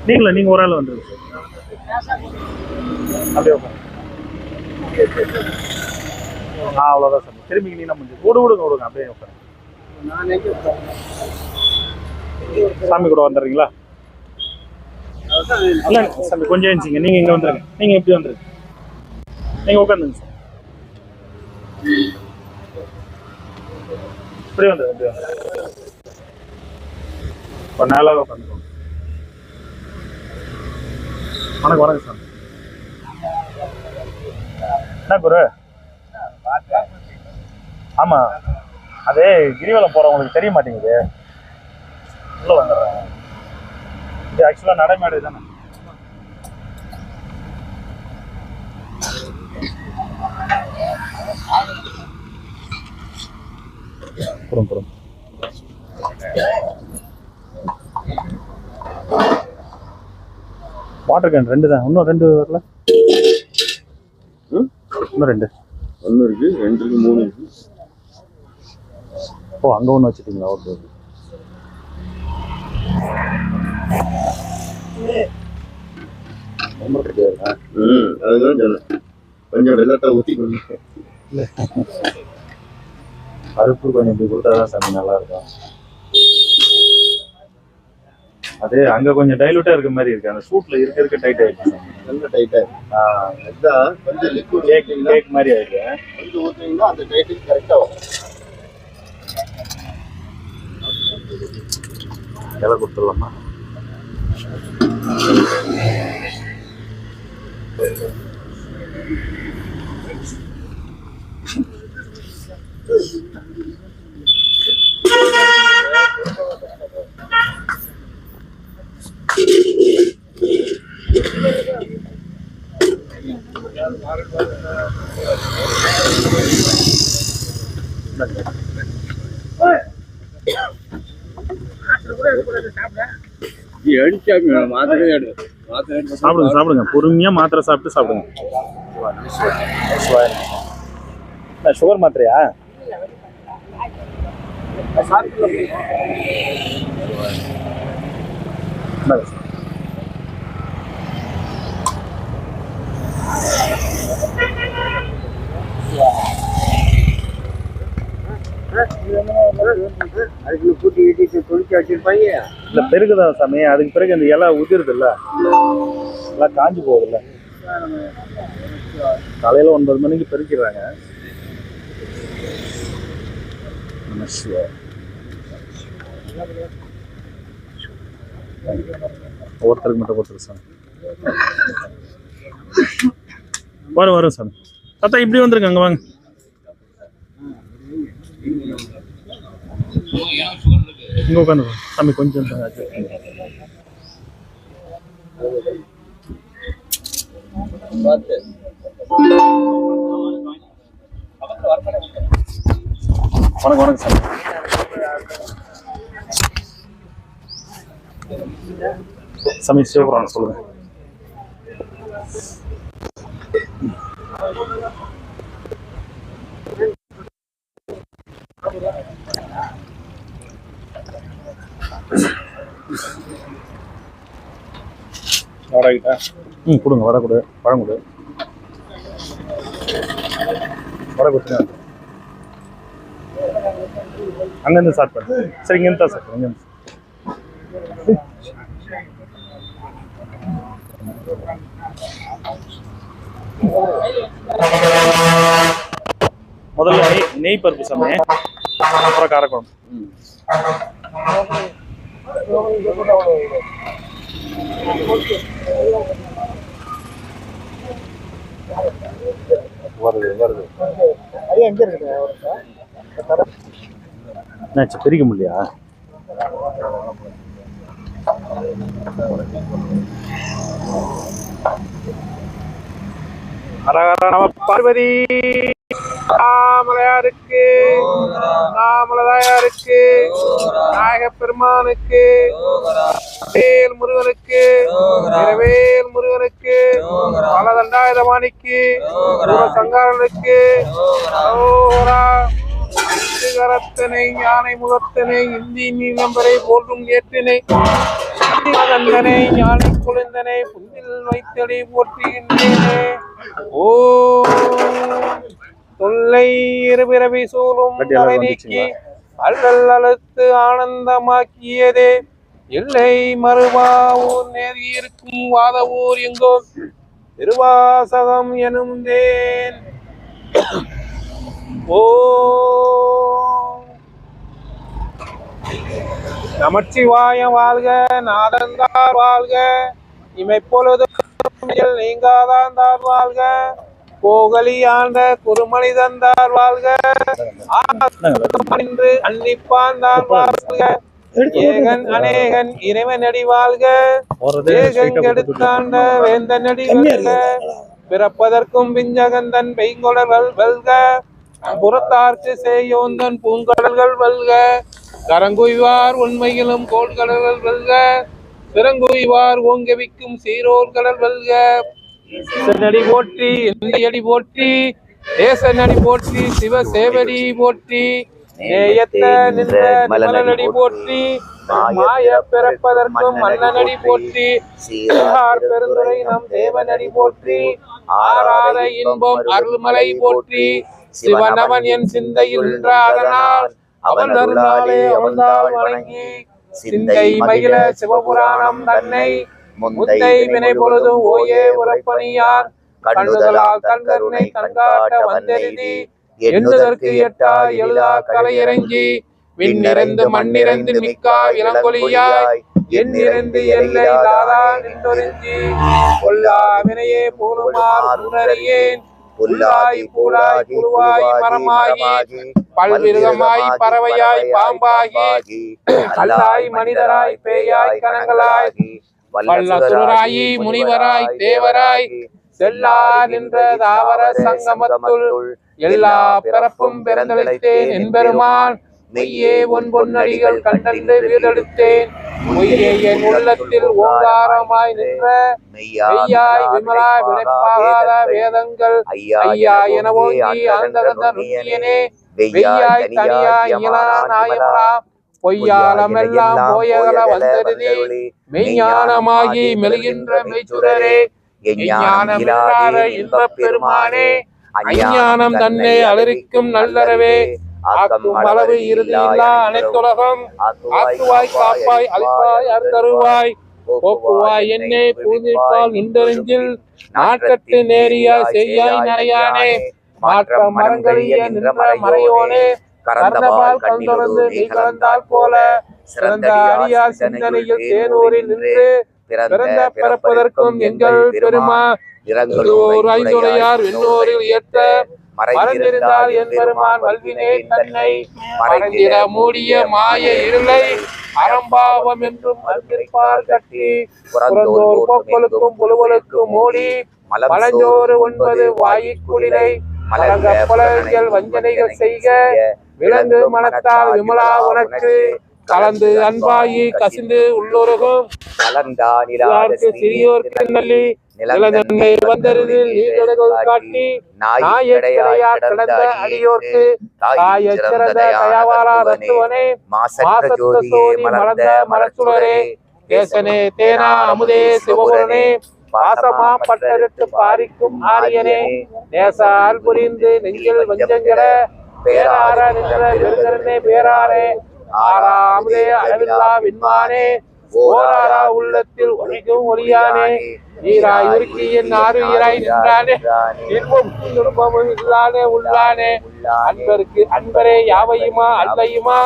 நீங்க ஒரு ஆள் வந்துருங்க அப்படியே உட்காந்து. அவ்வளோதான் சாமி. திரும்பி நீங்க முடிஞ்சு விடுங்க அப்படியே உட்காந்து. சாமி கூட வந்துடுறீங்களா? இல்லை சாமி கொஞ்சம் இருந்துச்சிங்க. நீங்கள் இங்கே வந்துடுங்க. நீங்கள் எப்படி வந்துருங்க. நீங்கள் உட்காந்துங்க சார். இப்படி வந்துடுங்க. இப்போ நேராக உட்காந்துக்கோங்க. வணக்கம் சார். என்ன குரு? ஆமாம், அதே கிரிவலம் போகிறவங்களுக்கு தெரிய மாட்டேங்குது. உள்ளே வந்துடுறேன். இது ஆக்சுவலாக நடைமேடை தானே? புறம் வாட்டர் கேன் 2 தான். இன்னும் 2 வரல. இன்னும் 2. 1 இருக்கு, 2 இருக்கு, 3 இருக்கு. ஓ, அங்கே ஒன்று வச்சுட்டீங்களா? ஓகே. அதுதான் சொன்னேன், கொஞ்சம் வெள்ளத்தை ஊற்றி கொடுங்க. இல்லை, பருப்பு கொஞ்சம் இப்படி கொடுத்தாதான் சாமி நல்லா இருக்கும். அது அங்கே கொஞ்சம் டைலூட்டாக இருக்க மாதிரி இருக்கு. அந்த சூட்டில் இருக்க டைட் ஆகிடுச்சு. நல்ல டைட்டாக இருக்கு. அதுதான் கொஞ்சம் லிக்விட் கேக் மாதிரி ஆகிடுச்சு. கொஞ்சம் ஊற்றிங்கன்னா அந்த டைட்டுக்கு கரெக்டாக வரும். இலை கொடுத்துடலாமா? சாப்பிடுங்க. பொறுமையா மாத்திரை சாப்பிட்டு சாப்பிடுங்க. சுகர் மாத்திரையா? அதுக்குள்ள பூட்டி வீட்டு தொழிற்சி வச்சிருப்பாங்க. இல்ல பெருகுதான் சாமி. அதுக்கு பிறகு அந்த இலை உதிருது இல்ல, எல்லாம் காஞ்சி போகுது இல்ல. காலையில 9 மணிக்கு பெருக்கிறாங்க. ஒவ்வொருத்தருக்கு மட்டும் கொடுத்துரு சாமி. வரும் சாமி. தாத்தா இப்படி வந்துருங்க. அங்க வாங்க. இங்க உட்காந்து சாமி. கொஞ்சம் வணக்கம் சாமி. சாமி சிவபுராணம் சொல்லுங்க. வடகிட்டா கொடுங்க. வடை கொடு, பழம் கொடு. வடை கொடுத்துங்க. அங்கேருந்து ஸ்டார்ட் பண்ணு. சரி, இங்கேருந்து தான் சார். இங்கேருந்து முதல்ல நெய் பருப்பு சமையல், அப்புறம் காரக்குழம்பு. வருது. என்னாச்சு, பிரிக்க முடியா? பார்வதி நாமலையாருக்கு, நாமலதாயாருக்கு, நாயக பெருமானுக்கு, வேல் முருகனுக்கு, இரவேல் முருகனுக்கு, பலதண்டாயுதபாணிக்கு, சங்காரனுக்கு, கரத்தனை யானை முகத்தனை இந்தி நீலம்பரை போன்றும் ஏற்றினை கந்தனை யானை குழந்தனை புந்தில் வைத்தடி போற்றுகின்றேனே. ஓ தொல்லை இருபிறவி சூழும் தலை நீக்கி அல்லல் அழுத்து ஆனந்தமாக்கியதே. எல்லை மறுவாவூர் நேரி இருக்கும் வாதவூர் எங்கும் திருவாசகம் எனும் தேன். ஓ நமச்சிவாய வாழ்க, நாதந்தார் வாழ்க, இமைப்பொழுது நீங்காதாந்தார் வாழ்க, கோகலி ஆண்ட குருமணி தந்தார் வாழ்க, நின்று அன்னிப்பாந்தார் வாழ்க, ஏகன் அநேகன் இறைவனடி வாழ்க, ஏகங்கெடுத்தாண்ட வேந்தனடி வெல்க, பிறப்பதற்கும் விஞ்சகந்தன் பெய்கொடர்கள் வெல்க, புறத்தார்க்கு செய்யோந்தன் பூங்கடல்கள் வெல்க, கரங்குய்வார் உண்மையிலும் கோள்கடல்கள் வெல்க, சிறங்குய்வார் ஓங்கவிக்கும் சீரோர் கடல் வெல்க, நடி போற்றி இந்தியடி போற்றி, தேசநடி போற்றி, சிவ சேவடி போற்றி, நேயத்த நின்ற மலநடி போற்றி, மாய பிறப்பதற்கும் மன்னனடி போற்றி, பெருந்துரை நம் தேவனடி போற்றி, ஆராத இன்பம் அருள்மலை போற்றி, சிவனவன் என் சிந்தையில் நின்றாதனால் அவன் அருளாலே அவன்தால் வணங்கி சிந்தை மகிழ சிவபுராணம் தன்னை முந்தை வினை பொழுதும் ஓயே உறப்பணியார் கண்ணுதலால் கண்கருணை கண்காட்ட வந்தெழுதி எண்ணுதற்கு எட்டா எழுதா கலையிறங்கி விண்ணிறந்து மண்ணிறந்து மிக்கா இளங்கொலியாய் எண்ணிறந்து எல்லை தாதா நின்றொருஞ்சி கொல்லா வினையே போலுமார் உணரியேன் புல்லாய் பூலாய் புழுவாய் மரமாகி பல்விருகமாய் பறவையாய் பாம்பாகி கல்லாய் மனிதராய் பேயாய் கணங்களாய் வல்லசுராயி முனிவராய் தேவராய் செல்லா நின்ற தாவர சங்கமத்துள் எல்லா பிறப்பும் பிறந்தளித்தேன் என்பெருமான் மெய்யே ஒன் பொன்னடிகள் கண்டன்று வீடெடுத்தேன் பொய்யே என் உள்ளத்தில் ஓங்காரமாய் நின்ற மெய்யாய் விமலா விளைப்பாகாத வேதங்கள் ஐயா என ஓங்கி ஆழ்ந்தகந்த நுண்ணியனே வெய்யாய் தனியாய் இயலா நாயமரா பொய்யாலமெல்லாம் போயகல வந்தருதி மெய்ஞானமாகி மெழுகின்ற மெய்ச்சுடரே எஞ்ஞானமில்லாத இன்பப் பெருமானே அஞ்ஞானம் தன்னை அலரிக்கும் நல்லறவே ஆக்கும் அளவு இறுதியில்லா அனைத்துலகம் ஆக்குவாய் காப்பாய் அழிப்பாய் அருந்தருவாய் போக்குவாய் என்னை பூஜிப்பால் நின்றெஞ்சில் நாட்டத்து நேரியாய் செய்யாய் நரையானே மாற்ற மரங்களிய நின்ற மறையோனே கறந்தபால் கண்தொடர்ந்து நீ கலந்தால் போல சிறந்த அடியார் சிந்தனையில் தேனூரில் நின்று பிறந்த பிறப்பதற்கும் எங்கள் பெருமா ஐந்துடையார் விண்ணோரில் ஏற்ற மறந்திருந்தால் என் பெருமான் வல்வினே தன்னை மறந்திட மூடிய மாய இருளை அறம்பாவம் என்றும் மறந்திருப்பார் கட்டி புறந்தோர் போக்களுக்கும் புழுவலுக்கும் மூடி மலஞ்சோறு 9 வாயிக்குளிரை மலங்க புலங்கள் வஞ்சனைகள் செய்க விலங்கு மனத்தால் விமலா உனக்கு கலந்து அன்பாயி கசிந்து உள்ளோருகும் சிறியோர்க்கு நல்லி நிலநன்மை வந்தருது நீர்களை காட்டி நாயக்கடையார் கடந்த அடியோர்க்கு தாய சிறந்த தயாவாரா ரத்துவனே மாசற்ற சோதி மலர்ந்த மலர்ச்சுடரே தேசனே தேனா அமுதே சிவபுரனே பாசமா பட்டெடுத்து பாரிக்கும் ஆரியனே நேசால் புரிந்து நெஞ்சில் வஞ்சங்கட பேரார நின்ற விருதரனே பேராரே ஆரா அமுதே அளவில்லா விண்மானே ஓராரா உள்ளத்தில் ஒளிக்கும் ஒளியானே நீராய் உருக்கி என் ஆறுயிராய் நின்றானே இன்பமும் இல்லானே உள்ளானே அன்பருக்கு அன்பரே யாவையுமா அல்லையுமா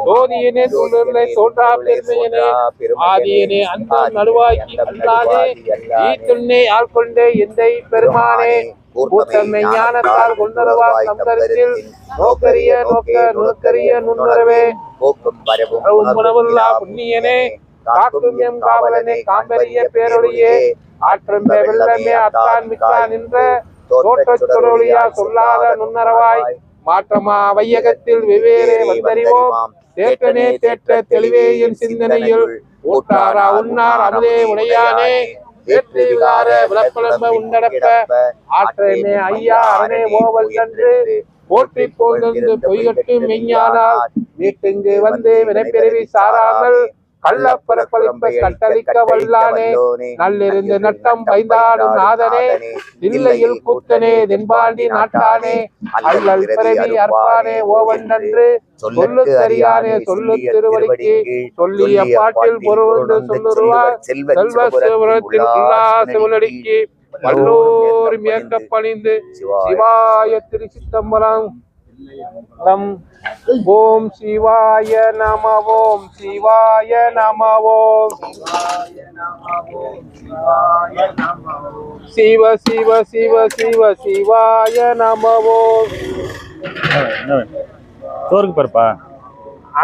தோதியனே தோன்றலை தோன்றா பெருமையனே ஆதியனே அந்த நடுவாக்கி அல்லானே ஈத்துண்ணே ஆள்கொண்டே எந்தை பெருமானே கூட்டமை ஞானத்தால் கொண்டருவா சந்தரத்தில் நோக்கரிய நோக்கரிய நுண்ணுறவே உணவுல்லா புண்ணியனே காக்கும் எம் காவலனே காம்பரிய பேரொழியே ஆற்றம்பே வெள்ளமே அத்தான் மிக்கான் நின்ற தோற்றொழியா சொல்லாத நுண்ணறவாய் மாற்றமா வையகத்தில் வெவ்வேறே வந்தறிவோம் தேற்றனே தேற்ற தெளிவே என் சிந்தனையில் ஊட்டாரா உன்னார் அமுதே உடையானே வேற்று விகார விளப்பளம்ப உண்டடப்ப ஆற்றமே ஐயா அரணே ஓவல் கன்று போற்றி போழ்ந்து பொய்கட்டு மெய்ஞானால் வீட்டுங்கு வந்து வினைப்பிறவி சாராமல் கள்ளப்பரப்பளிப்ப கட்டளிக்க வல்லானே நல்லிருந்து நட்டம் வைந்தாடும் நாதனே தில்லையில் கூத்தனே தென்பாண்டி நாட்டானே அல்லல் பிறவி அற்பானே ஓவண்டன்று சொல்லு சரியானே சொல்லு திருவடிக்கு சொல்லிய பாட்டில் பொருள் சொல்லுருவார் செல்வ சிவபுரத்தில் உள்ளா சிவனடிக்கு வல்லோரும் ஏற்க பணிந்து சிவாய திருச்சித்தம்பலம் ஓம் சிவாய நம ஓம் சிவாய நம ஓம் சிவ சிவ சிவ சிவ சிவாய நம ஓம் சோறுக்கு பருப்பா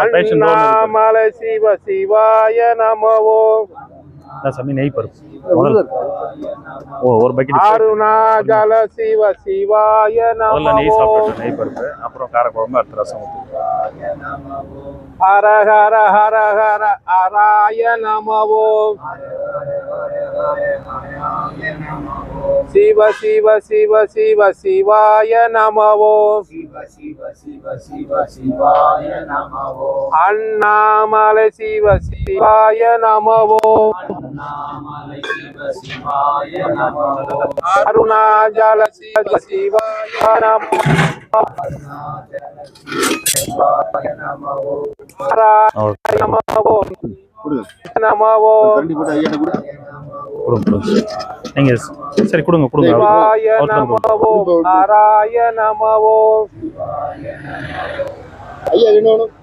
அண்ணாமலை சிவ சிவாய நம ஓம் சாமி நெய் பருப்பு ஓ ஒரு பக்கெட் அருணாச்சல சிவ சிவாய முதல்ல நம நெய் ஓம் சாப்பிட்டு நெய் பருப்பு அப்புறம் காரக்குழம்பு அடுத்த ரசம் ஊத்து. ஹர ஹர ஹர ஹர ஹராய நம ஓம் சிவ சிவ சிவ சிவ சிவாய நம ஓம் அண்ணாமலை சிவ சிவாய நம ஓம் அருணாச்சல சிவ சிவாய நம ஹராய நம ஓம் நம ஓம் கரண்டி போட்டு ஐயா கூட கொடுங்க நீங்க சரி கொடுங்க கொடுங்க சிவாய நம ஓம் ஹராய நம ஓம் ஐயா என்ன வேணும்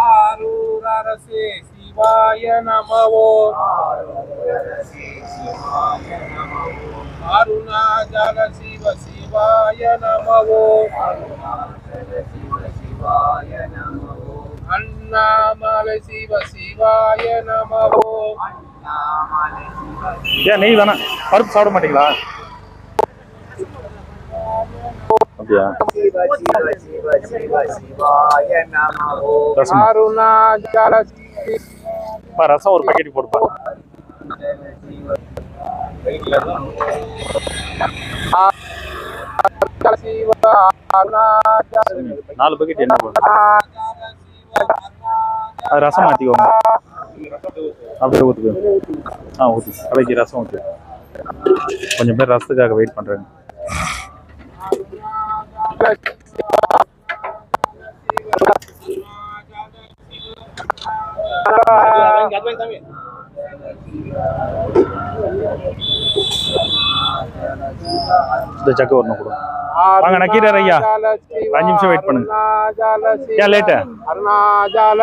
ஆரூர் அரசே சிவாய நம ஓம் அருணாச்சல சிவ சிவாய நம ஓம் அண்ணாமலை சிவ சிவாய நம ஓம் ஏன் நெய் தானே பருப்பு சாப்பிட மாட்டீங்களா அப்படியா ரசம் அருணாச்சல ரசம் ஒரு பாக்கெட் போடுப்பா சிவ அருணாச்சல 4 பாக்கெட் என்ன போடுங்க அது ரசம் மாற்றிக்கோங்க அப்படியே ஊற்றுக்கு ஊற்றி கலைக்கு ரசம் ஊற்றி கொஞ்சம் பேர் ரசத்துக்காக வெயிட் பண்ணுறாங்க இந்த சக்கு வரணும் கூட வாங்க நக்கீரர் ஐயா 5 நிமிஷம் வெயிட் பண்ணுங்க ஏன் லேட்டு அருணாச்சல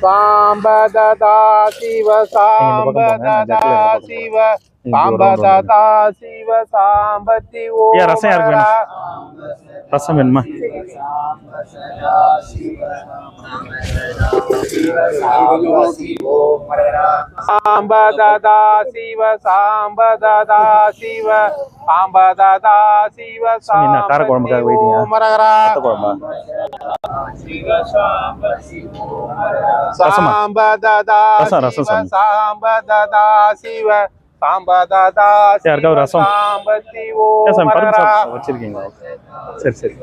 சாம்பததா சிவ சாம்பததா சிவ சாம்பததா சிவ சாம்பதி ஓ ஏன் ரசம் யாருக்கு வேணும் ரசம் வேணுமா சாம்பததா சிவ சாம்பததா சிவ சாம்பததா சிவ என்ன காரக்குழம்புக்காக வெயிட்டிங்க மரகரா குழம்பா சாம்பததா ரசம், ரசம் சிவ சாமி. சாம்பததா சிவ சாம்பததா யாருக்காவது ரசம்? சாம்பதி ஓ ஏன் சாமி பருப்பு மரகரா சாப்பிட்டு வச்சிருக்கீங்களா சரி சரி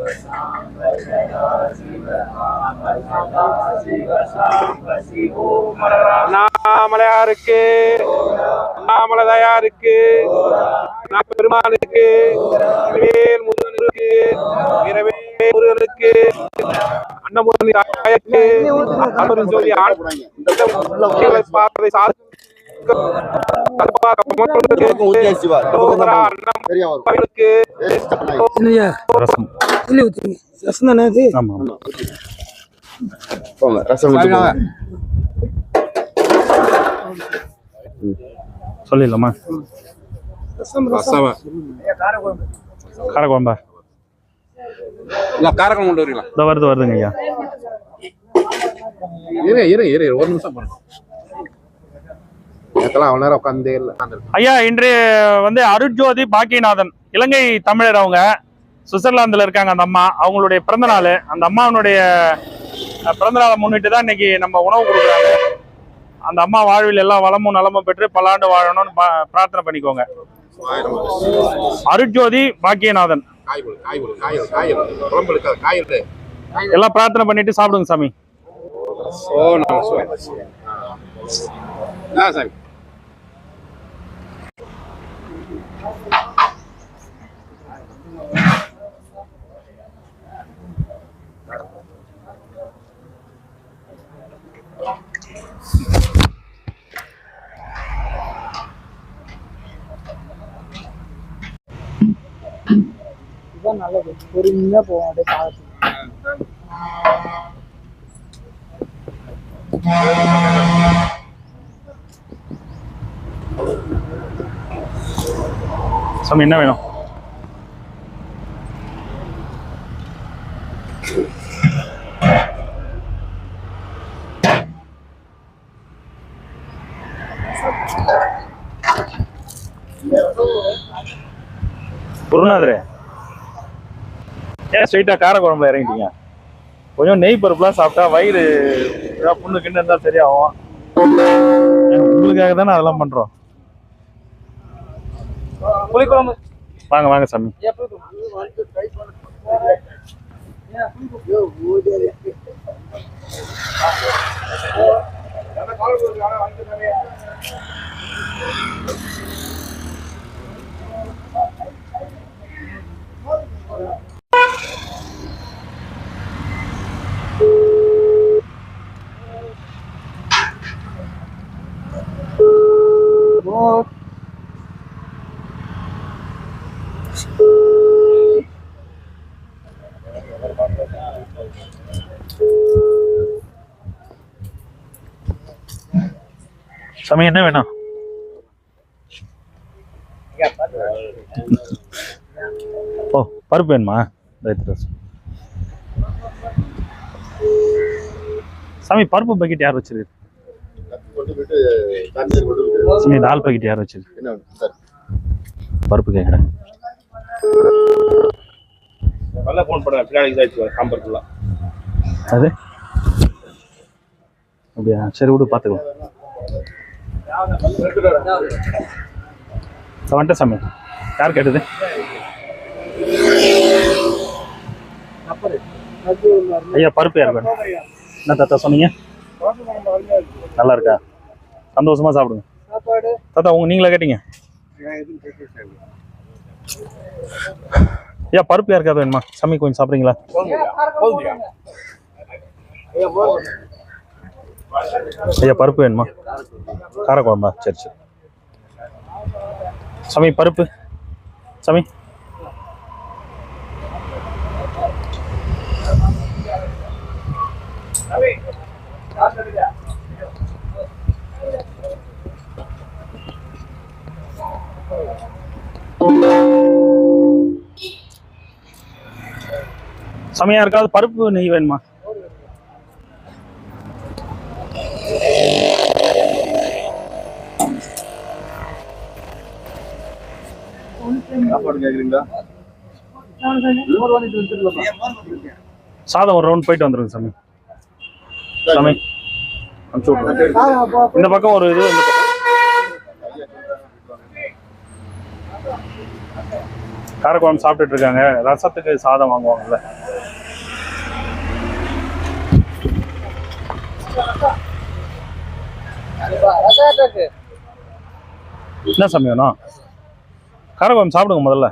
நாமலையாருக்கு நாமலதையாருக்கு பெருமானுக்கு வேல் முருகனுக்கு வீரவேல் முருகனுக்கு அன்னமுருகன் தாயருக்கு அமரும் ஜோதி பாதை ரசம் ரசம் தானே அது ஆமாம் ஆமாம் போங்க ரசம் ஊத்தி போங்க. சொல்லிடலாமா காரக்குழம்பா காரக்கம் கொண்டு வரீங்களா இதோ வருதுங்க ஐயா இரு ஒரு நிமிஷம் பாருங்க அவ்வளவு நேரம் உட்காந்தே இல்லை ஐயா இன்று வந்து அருட்ஜோதி பாக்கியநாதன் இலங்கை தமிழர் அவங்க சுவிட்சர்லாந்துல இருக்காங்க அந்த அம்மா. அவங்களுடைய பிறந்த நாள். அந்த அம்மாவனுடைய பிறந்த நாளை முன்னிட்டு தான் இன்னைக்கு நம்ம உணவு கொடுக்குறாங்க. அந்த அம்மா வாழ்வில் எல்லாம் வளமும் நலமும் பெற்று பல்லாண்டு வாழணும்னு பிரார்த்தனை பண்ணிக்கோங்க. அருட்ஜோதி பாக்கியநாதன் எல்லாம் பிரார்த்தனை பண்ணிட்டு சாப்பிடுங்க சாமி. சாமி இதுதான் நல்லது. பொறுமையா போவோம் அப்படியே காலத்துக்கு. சாமி என்ன வேணும்? குருநாதரே, ஏன் ஸ்ட்ரைட்டா கார குழம்புல இறங்கிட்டீங்க? கொஞ்சம் நெய் பருப்புலாம் சாப்பிட்டா வயிறு புண்ணு கிண்ணு இருந்தா சரியாகும். உங்களுக்காக தானே அதெல்லாம் பண்றோம். புளிக்குழம்பு வாங்க வாங்க சாமி. சாமி என்ன வேணும்? ஓ பருப்பு வேணுமா? சாமி பருப்பு பக்கெட் யார் வச்சிருக்கு? சாமி தால் பக்கெட் யார் வச்சிருக்கு? பருப்பு கேட்குறேன். நல்லா ஃபோன் பண்ணுறேன். பின்னாடி சாம்பார் ஃபுல்லாக அது அப்படியா? சரி விடு பார்த்துக்கலாம். வந்துட்டேன் சாமி. யார் கேட்டது? ஐயா பருப்பு யார் வேணும்? என்ன தாத்தா சொன்னீங்க? நல்லா இருக்கா? சந்தோஷமா சாப்பிடுங்க தாத்தா. நீங்களா கேட்டீங்க? ஐயா பருப்பு யாருக்காவது வேணுமா? சாமி கொஞ்சம் சாப்பிட்றீங்களா? ஐயா பருப்பு வேணுமா? கார குழம்பா? சரி சரி. சாமி பருப்பு. சாமி சாமி யாருக்காவது பருப்பு நெய் வேணுமா? சாதம் ஒரு ரவுண்ட் போயிட்டு வந்துருங்க சாமி. சாமி அனுப்பிச்சு விட்ருங்க. இந்த பக்கம் ஒரு இது, இந்த பக்கம் காரக்குழம்பு சாப்பிட்டுட்டு இருக்காங்க. ரசத்துக்கு சாதம் வாங்குவாங்கல்ல. என்ன சாமி வேணும்? காரக்குழம்பு சாப்பிடுங்க முதல்ல.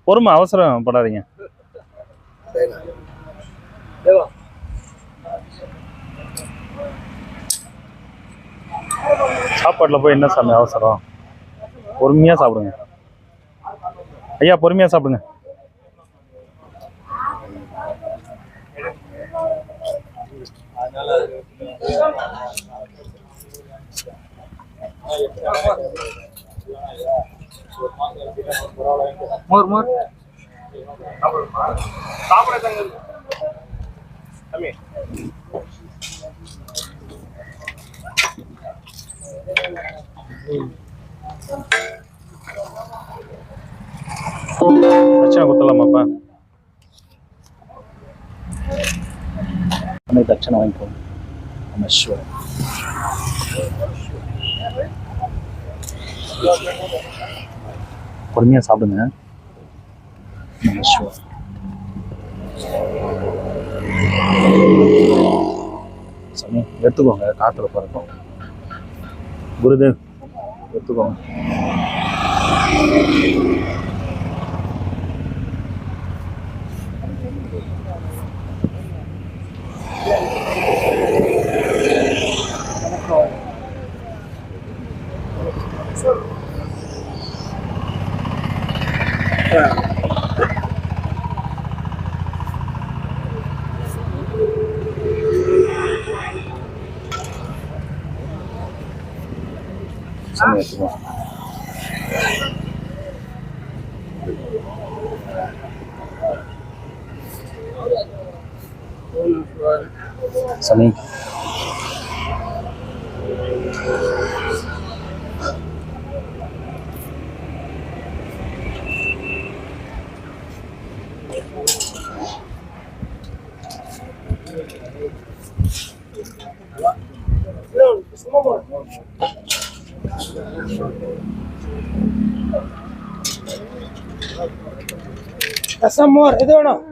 பொறுமை, அவசரம் படாதீங்க. சாப்பாட்டுல போய் என்ன சாமி அவசரம்? பொறுமையா சாப்பிடுங்க ஐயா, பொறுமையா சாப்பிடுங்க. மோர் மோர் லட்சணம் குத்தலாமாப்பா? அந்த தட்சணை வாங்கிக்கோங்க. நம்ம ஷுவர் பொறுமையாக சாப்பிடுங்க. நம்ம ஷுவர் சாமி எடுத்துக்கோங்க. காற்றுல பறக்கும். குருதேவ் எடுத்துக்கோங்க. சாமி எடுத்துக்கோங்க. சாமி ரசம் மோர் எது வேணும்?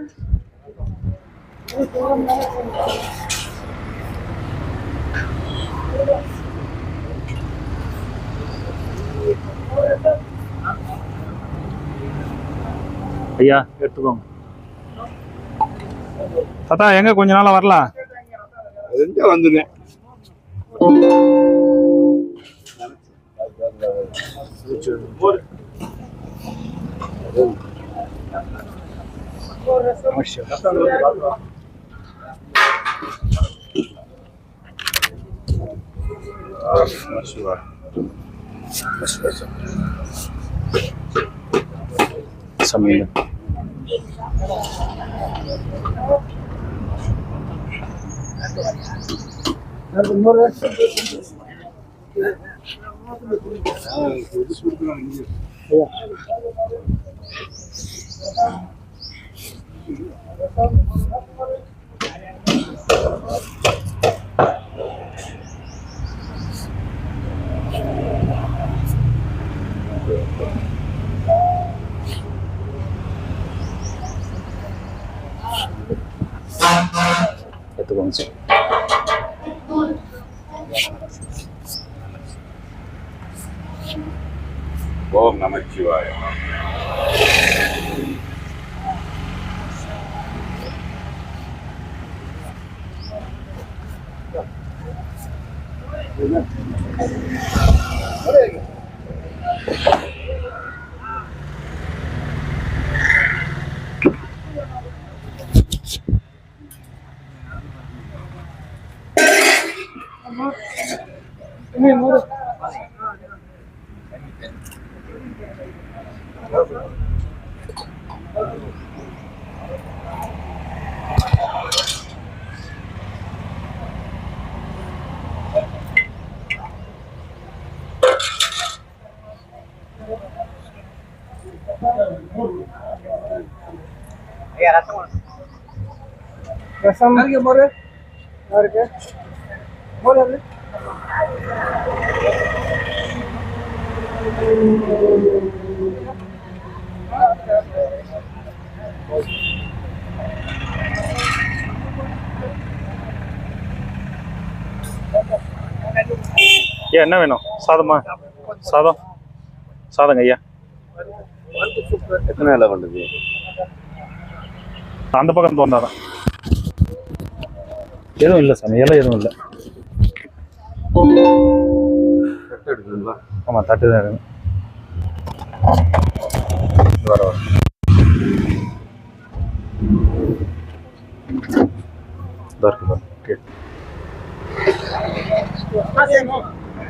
ஐயா எடுத்துக்கோங்க. தாத்தா எங்க கொஞ்ச நாளா வரலாம்? வந்துங்க சாமி எடுத்துக்கோங்க சார். ஓம் நமச்சிவாய. ரசம் மோர் இருக்கு. மோர் இருக்கு. ஐயா என்ன வேணும்? சாதமா? சாதம் சாதங்க ஐயா. எத்தனை இலை பண்ணுது? அந்த பக்கம் தோந்தாதான். எதுவும் இல்லை சாமி. எல்லாம் எதுவும் இல்லை. கட்டு எடுக்குதுங்களா? ஆமாம் தட்டு தான் வேணும். வர வர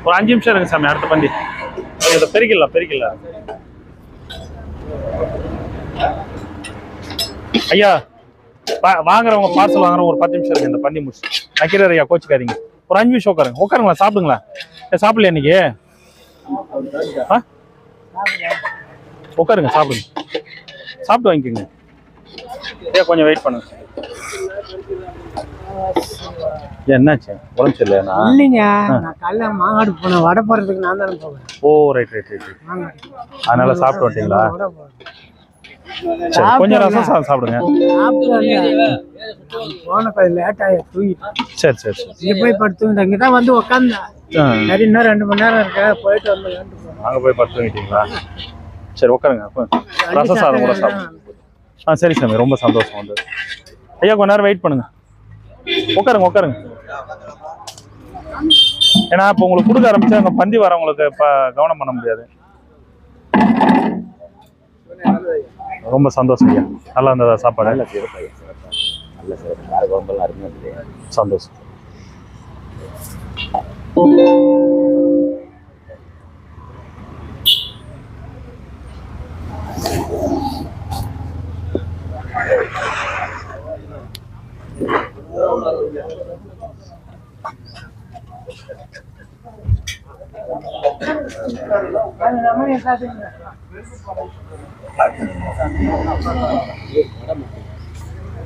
ஒரு 5 நிமிஷம் இருக்கு சாமி. அடுத்த பந்தி இதை பெருக்கிடலாம். ஐயா வாங்குறவங்க பார்சல் வாங்குறவங்க ஒரு 10 நிமிஷம் இருக்கு. இந்த பந்தி முடிச்சு நக்கிறேன் ஐயா. கோச்சிக்காதீங்க. ஒரு 5 நிமிஷம் உட்காருங்களா. சாப்பிடுங்களா? சாப்பிடல இன்னைக்கு? உட்காருங்க சாப்பிடுங்க. சாப்பிட்டு வாங்கிக்கோங்க. ஐயா கொஞ்சம் வெயிட் பண்ணுங்க. என்னாச்சு உடம்பு சரியில்லையா? இல்லைங்க, நான் காலைல மாங்காடு போனேன், வடை போடுறதுக்கு நான் தானே போவேன். ஓ ரைட் ரைட் ரைட். அதனால சாப்பிட்டு வந்துட்டீங்களா? வடை போடுறேன். சரி, கொஞ்சம் ரசம் சாதம் சாப்பிடுங்க. போன கொஞ்சம் லேட் ஆகி தூங்கிட்டேன். சரி சரி சரி. இங்கே போய் படுத்துக்கிட்டேன். இங்கே தான் வந்து உட்காந்தேன். சரி, இன்னும் 2 மணி நேரம் இருக்கா, போயிட்டு வந்து அங்கே போய் படுத்து தூங்கிட்டீங்களா? சரி உட்காருங்க. ரசம் சாதம் கூட சாப்பிடுங்க. சரி சாமி, ரொம்ப சந்தோஷம் வந்தது. ஐயா கொஞ்ச நேரம் வெயிட் பண்ணுங்க. உட்காருங்க. ஏன்னா இப்போ உங்களுக்கு கொடுக்க ஆரம்பிச்சா அங்கே பந்தி வரவங்களுக்கு இப்போ கவனம் பண்ண முடியாது. ரொம்ப சந்தோஷம் ஐயா. நல்லா இருந்ததா சாப்பாடு? நல்ல சிறப்பு, நல்ல சிறப்பு. கார குழம்பெல்லாம் அருமையாக இருந்தது. சந்தோஷம்.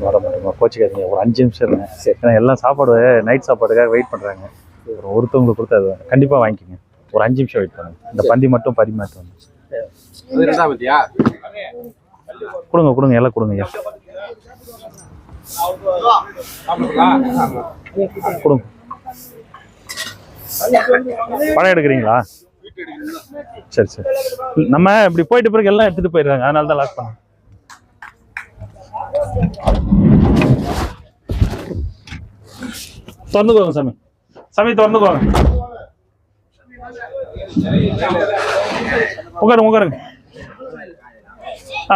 வர மாட்டேங்க, கோச்சிக்காதீங்க. ஒரு 5 நிமிஷம் இருங்க. ஏன்னா எல்லாம் சாப்பாடு நைட் சாப்பாடுக்காக வெயிட் பண்ணுறாங்க. ஒருத்தவங்களுக்கு கொடுத்து அது கண்டிப்பாக வாங்கிக்கோங்க. ஒரு 5 நிமிஷம் வெயிட் பண்ணுங்க. இந்த பந்தி மட்டும் பரிமாற்றம் கொடுங்க எல்லாம் கொடுங்க ஐயா. கொடுங்க. படம் எடுக்கிறீங்களா? சரி நம்ம இப்படி போயிட்டு பிறகு எல்லாம் எடுத்துட்டு போயிடுறாங்க, அதனால தான் லாக் பண்ண. திறந்துக்கோங்க சாமி திறந்துக்கோங்க. உட்காருங்க.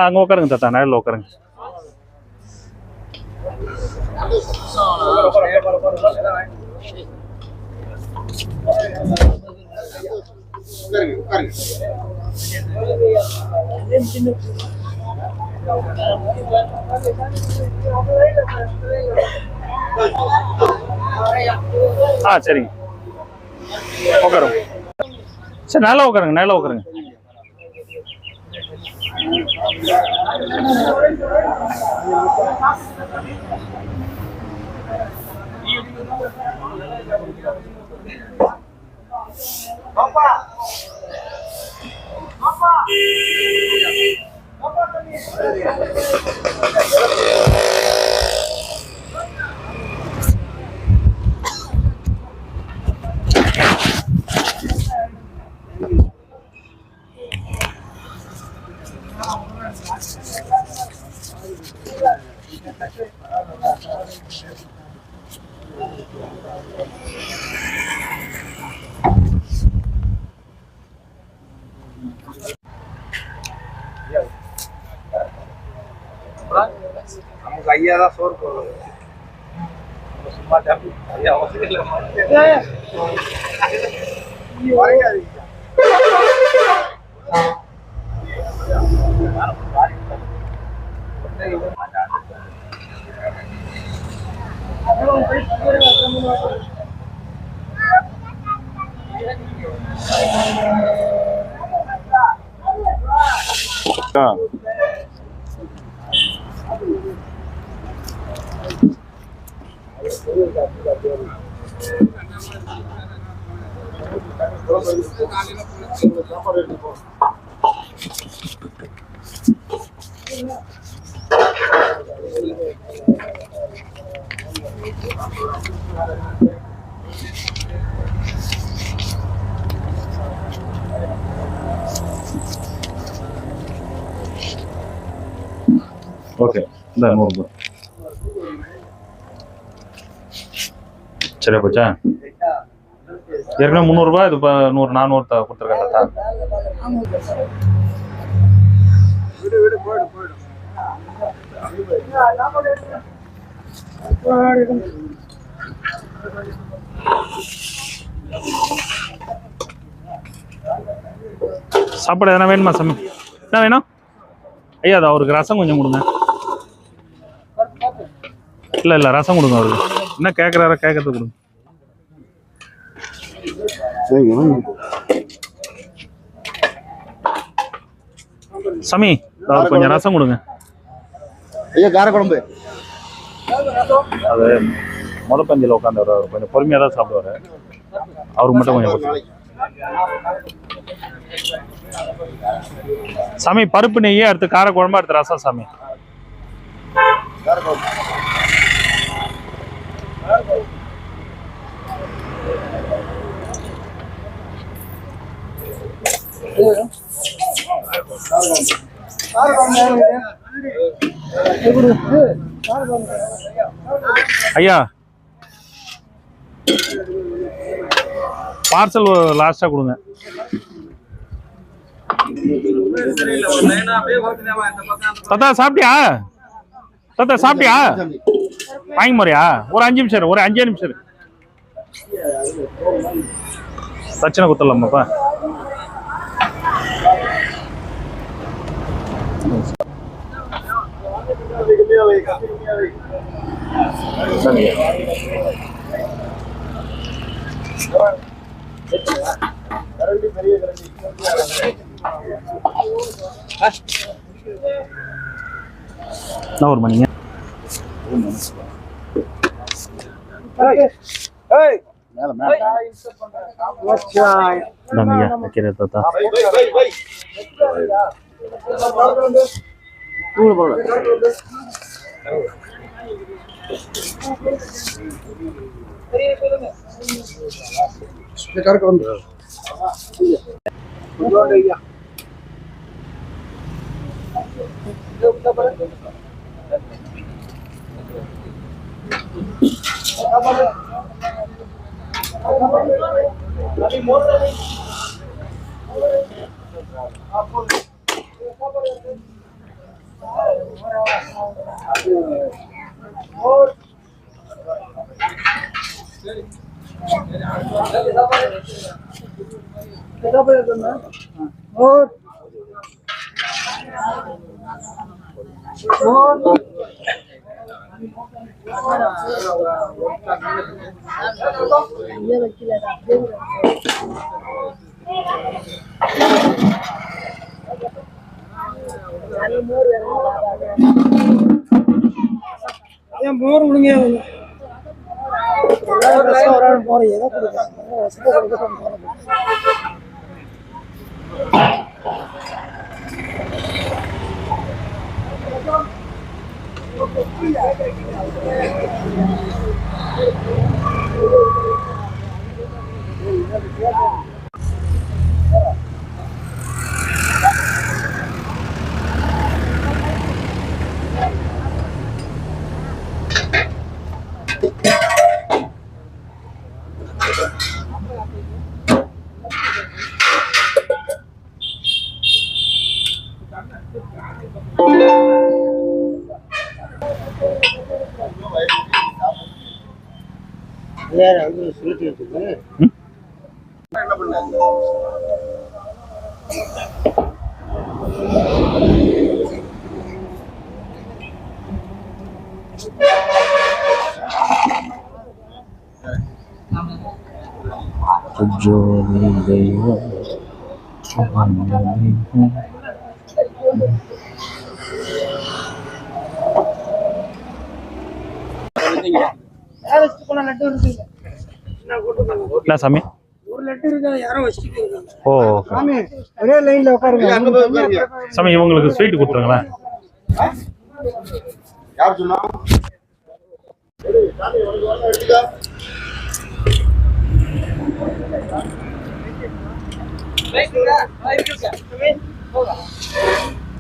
அங்க உட்காருங்க தாத்தா, நேரில் உட்காருங்க. சரிங்க, உட்காருங்க. சரி, நல்லா உட்காருங்க. நமக்கு ஐயா தான் சோறு போடுறது. சும்மா ஐயா அவசியம் இல்லை. ஓகே, இந்த 100 ரூபாய் சரியா போச்சா? ஏற்கனவே 300 ரூபாய், இது 100 400 கொடுத்துருக்காங்க. சாப்பாடு எதனா வேணுமா சாமி? என்ன வேணும் ஐயா? அது அவருக்கு ரசம் கொஞ்சம் கொடுங்க. இல்லை ரசம் கொடுங்க அவருக்கு. என்ன கேட்குறாரோ கேட்கறது கொடுங்க. சாமி அவருக்கு கொஞ்சம் ரசம் கொடுங்க. ஐயா காரக்குழம்பு. அது முத பந்தியில் உட்காந்து அவர் கொஞ்சம் பொறுமையாக தான் சாப்பிடுவார். அவருக்கு மட்டும் கொஞ்சம் கொடுத்து. சாமி பருப்பு நெய்யே அடுத்து கார குழம்பா அடுத்து ரசம் சாமி. ஐயா பார்சல் லாஸ்டா கொடுங்க. தாத்தா சாப்பிட்டியா? தாத்தா சாப்பிட்டியா? வாங்கி போறியா? ஒரு 5 நிமிஷம், ஒரு 5 நிமிஷம் பிரச்சனை குத்தலாமாப்பா. என்ன ஒரு மணிங்க? வைக்கிற தாத்தா மோர் விடுங்க. என்ன சாமி? ஒரு லட்டு இருக்கா யாரோ வச்சிட்டு இருக்காங்க. ஓ சாமி ஒரே லைன்ல உட்காருங்க. சாமி இவங்களுக்கு ஸ்வீட் கொடுத்துருங்களேன். யார் சொன்னா?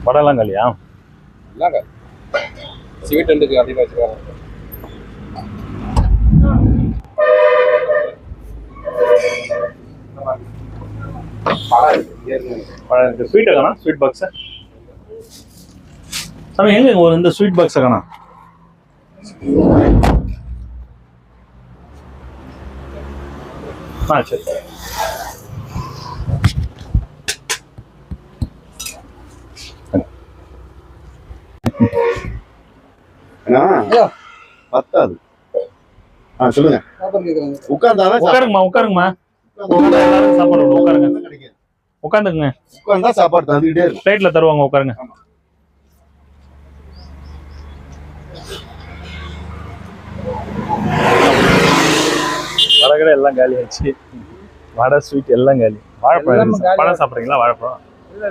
வடலாம் கல்யா ஸ்வீட் ரெண்டுக்கு அதிகமாக வச்சுருக்காங்க. ஸ்வீட் காணா? ஸ்வீட் பாக்ஸ் சாமி எங்க ஒரு இந்த ஸ்வீட் பாக்ஸ் காணா? சரி பத்தாது. சொல்லுங்க. உட்காருங்கம்மா உட்காருங்கம்மா. எல்லாரும் சாப்பாடு உட்காருங்க. உட்காந்துக்குங்க. உட்கார்ந்தா சாப்பாடு தந்துகிட்டே இருக்கும். பிளேட்ல தருவாங்க உட்காருங்க. கடை எல்லாம் காலி ஆச்சு. வடை ஸ்வீட் எல்லாம் காலி. வாழைப்பழம் பழம் சாப்பிட்றீங்களா? வாழைப்பழம் இல்ல